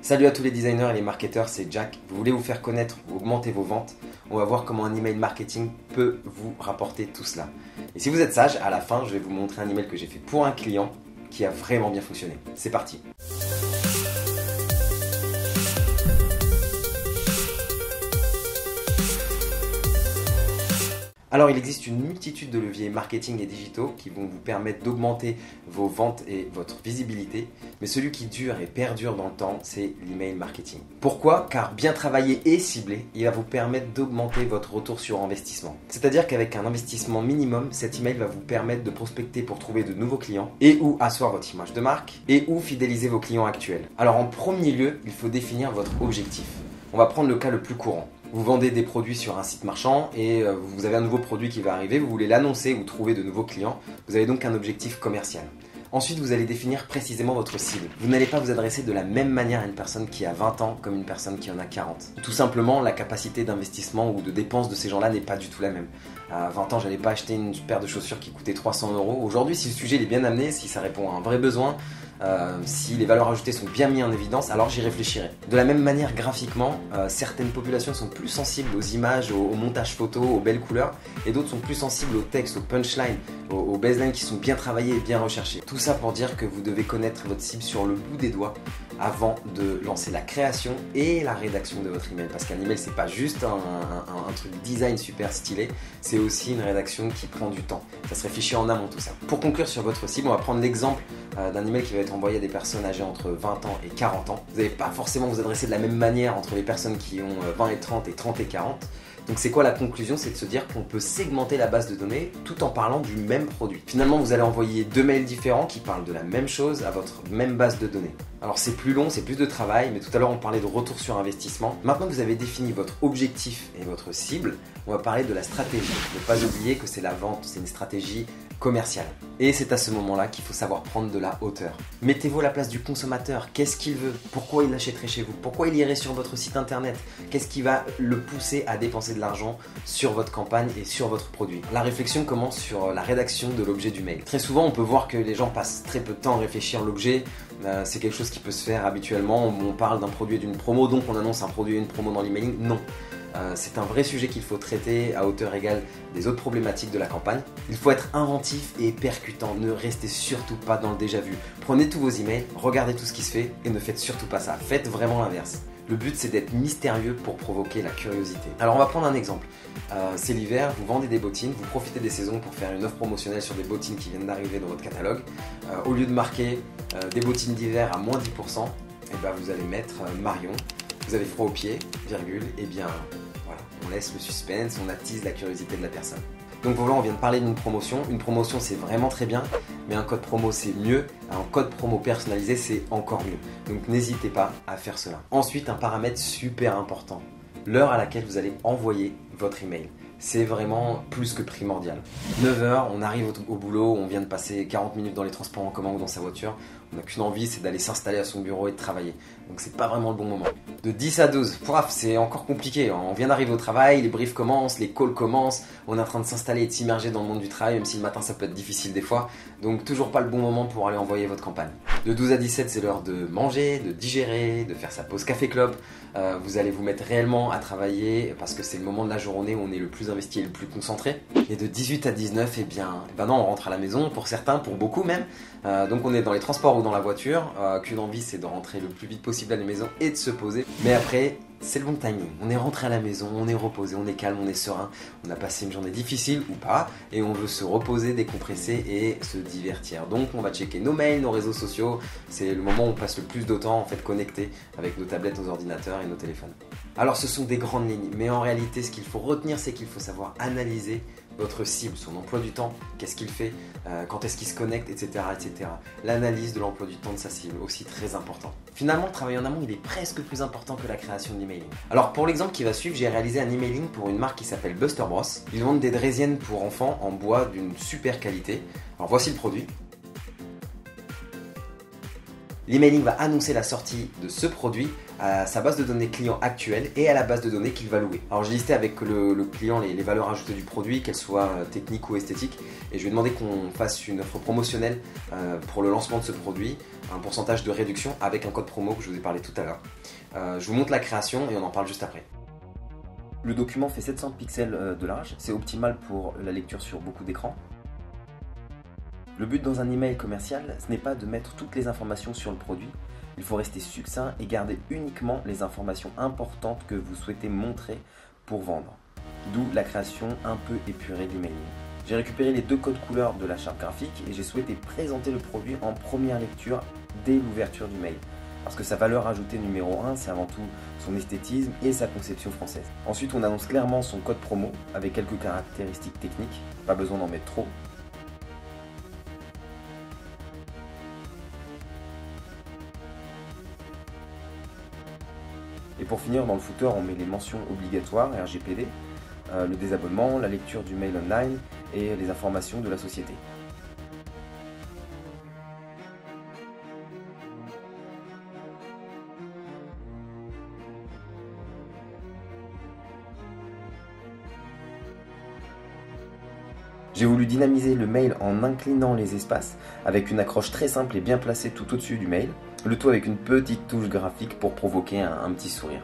Salut à tous les designers et les marketeurs, c'est Jack. Vous voulez vous faire connaître ou augmenter vos ventes? On va voir comment un email marketing peut vous rapporter tout cela. Et si vous êtes sage, à la fin, je vais vous montrer un email que j'ai fait pour un client qui a vraiment bien fonctionné. C'est parti! Alors il existe une multitude de leviers marketing et digitaux qui vont vous permettre d'augmenter vos ventes et votre visibilité, mais celui qui dure et perdure dans le temps, c'est l'email marketing. Pourquoi? Car bien travaillé et ciblé, il va vous permettre d'augmenter votre retour sur investissement. C'est-à-dire qu'avec un investissement minimum, cet email va vous permettre de prospecter pour trouver de nouveaux clients et ou asseoir votre image de marque et ou fidéliser vos clients actuels. Alors en premier lieu, il faut définir votre objectif. On va prendre le cas le plus courant. Vous vendez des produits sur un site marchand et vous avez un nouveau produit qui va arriver, vous voulez l'annoncer ou trouver de nouveaux clients. Vous avez donc un objectif commercial. Ensuite, vous allez définir précisément votre cible. Vous n'allez pas vous adresser de la même manière à une personne qui a 20 ans comme une personne qui en a 40. Tout simplement, la capacité d'investissement ou de dépense de ces gens-là n'est pas du tout la même. À 20 ans, j'allais pas acheter une paire de chaussures qui coûtait 300 €. Aujourd'hui, si le sujet est bien amené, si ça répond à un vrai besoin, si les valeurs ajoutées sont bien mises en évidence, alors j'y réfléchirai. De la même manière, graphiquement, certaines populations sont plus sensibles aux images, au montage photo, aux belles couleurs, et d'autres sont plus sensibles au texte, aux punchlines, aux baselines qui sont bien travaillées et bien recherchées. Tout ça pour dire que vous devez connaître votre cible sur le bout des doigts avant de lancer la création et la rédaction de votre email. Parce qu'un email, c'est pas juste un truc design super stylé, c'est aussi une rédaction qui prend du temps. Ça se réfléchit en amont tout ça. Pour conclure sur votre cible, on va prendre l'exemple d'un email qui va être envoyé à des personnes âgées entre 20 ans et 40 ans. Vous n'allez pas forcément vous adresser de la même manière entre les personnes qui ont 20 et 30 et 30 et 40. Donc c'est quoi la conclusion? C'est de se dire qu'on peut segmenter la base de données tout en parlant du même produit. Finalement, vous allez envoyer deux mails différents qui parlent de la même chose à votre même base de données. Alors c'est plus long, c'est plus de travail, mais tout à l'heure on parlait de retour sur investissement. Maintenant que vous avez défini votre objectif et votre cible, on va parler de la stratégie. Ne pas oublier que c'est la vente, c'est une stratégie commerciale. Et c'est à ce moment-là qu'il faut savoir prendre de la hauteur. Mettez-vous à la place du consommateur. Qu'est-ce qu'il veut? Pourquoi il l'achèterait chez vous? Pourquoi il irait sur votre site internet? Qu'est-ce qui va le pousser à dépenser de l'argent sur votre campagne et sur votre produit? La réflexion commence sur la rédaction de l'objet du mail. Très souvent, on peut voir que les gens passent très peu de temps à réfléchir l'objet. C'est quelque chose qui peut se faire habituellement. On parle d'un produit et d'une promo, donc on annonce un produit et une promo dans l'emailing. Non. C'est un vrai sujet qu'il faut traiter à hauteur égale des autres problématiques de la campagne. Il faut être inventif et percutant, ne restez surtout pas dans le déjà vu. Prenez tous vos emails, regardez tout ce qui se fait et ne faites surtout pas ça, faites vraiment l'inverse. Le but c'est d'être mystérieux pour provoquer la curiosité. Alors on va prendre un exemple. C'est l'hiver, vous vendez des bottines, vous profitez des saisons pour faire une offre promotionnelle sur des bottines qui viennent d'arriver dans votre catalogue. Au lieu de marquer des bottines d'hiver à moins 10%, et ben vous allez mettre Marion, vous avez froid aux pieds, virgule, et bien voilà, on laisse le suspense, on attise la curiosité de la personne. Donc voilà, on vient de parler d'une promotion. Une promotion c'est vraiment très bien, mais un code promo c'est mieux. Un code promo personnalisé c'est encore mieux. Donc n'hésitez pas à faire cela. Ensuite, un paramètre super important, l'heure à laquelle vous allez envoyer votre email. C'est vraiment plus que primordial. 9 h, on arrive au boulot, on vient de passer 40 minutes dans les transports en commun ou dans sa voiture. On n'a qu'une envie, c'est d'aller s'installer à son bureau et de travailler. Donc c'est pas vraiment le bon moment. De 10 à 12, c'est encore compliqué. On vient d'arriver au travail, les briefs commencent, les calls commencent. On est en train de s'installer et de s'immerger dans le monde du travail, même si le matin ça peut être difficile des fois. Donc toujours pas le bon moment pour aller envoyer votre campagne. De 12 à 17, c'est l'heure de manger, de digérer, de faire sa pause café-club. Vous allez vous mettre réellement à travailler parce que c'est le moment de la journée où on est le plus investi et le plus concentré. Et de 18 à 19, non, on rentre à la maison, pour certains, pour beaucoup même. Donc on est dans les transports ou dans la voiture. Qu'une envie, c'est de rentrer le plus vite possible à la maison et de se poser. Mais après, c'est le bon timing. On est rentré à la maison, on est reposé, on est calme, on est serein. On a passé une journée difficile ou pas et on veut se reposer, décompresser et se divertir. Donc on va checker nos mails, nos réseaux sociaux. C'est le moment où on passe le plus de temps en fait connecté avec nos tablettes, nos ordinateurs et nos téléphones. Alors ce sont des grandes lignes, mais en réalité ce qu'il faut retenir, c'est qu'il faut savoir analyser votre cible, son emploi du temps, qu'est-ce qu'il fait, quand est-ce qu'il se connecte, etc. etc. L'analyse de l'emploi du temps de sa cible, aussi très important. Finalement, le travail en amont, il est presque plus important que la création d'emailing. Alors pour l'exemple qui va suivre, j'ai réalisé un emailing pour une marque qui s'appelle Buster Bros. Ils vendent des draisiennes pour enfants en bois d'une super qualité. Alors voici le produit. L'emailing va annoncer la sortie de ce produit à sa base de données client actuelle et à la base de données qu'il va louer. Alors j'ai listé avec le client les valeurs ajoutées du produit, qu'elles soient techniques ou esthétiques, et je lui ai demandé qu'on fasse une offre promotionnelle pour le lancement de ce produit, un pourcentage de réduction avec un code promo que je vous ai parlé tout à l'heure. Je vous montre la création et on en parle juste après. Le document fait 700 pixels de large, c'est optimal pour la lecture sur beaucoup d'écrans. Le but dans un email commercial, ce n'est pas de mettre toutes les informations sur le produit, il faut rester succinct et garder uniquement les informations importantes que vous souhaitez montrer pour vendre. D'où la création un peu épurée de l'emailing. J'ai récupéré les 2 codes couleurs de la charte graphique et j'ai souhaité présenter le produit en première lecture dès l'ouverture du mail. Parce que sa valeur ajoutée numéro 1, c'est avant tout son esthétisme et sa conception française. Ensuite, on annonce clairement son code promo avec quelques caractéristiques techniques, pas besoin d'en mettre trop. Et pour finir, dans le footer, on met les mentions obligatoires, RGPD, le désabonnement, la lecture du mail online et les informations de la société. J'ai voulu dynamiser le mail en inclinant les espaces avec une accroche très simple et bien placée tout au-dessus du mail, le tout avec une petite touche graphique pour provoquer un petit sourire.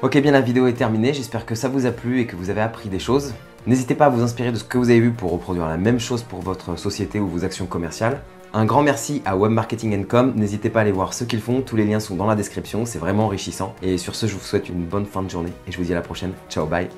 Ok, bien la vidéo est terminée, j'espère que ça vous a plu et que vous avez appris des choses. N'hésitez pas à vous inspirer de ce que vous avez vu pour reproduire la même chose pour votre société ou vos actions commerciales. Un grand merci à Web Marketing & Com, n'hésitez pas à aller voir ce qu'ils font, tous les liens sont dans la description, c'est vraiment enrichissant. Et sur ce, je vous souhaite une bonne fin de journée et je vous dis à la prochaine. Ciao, bye.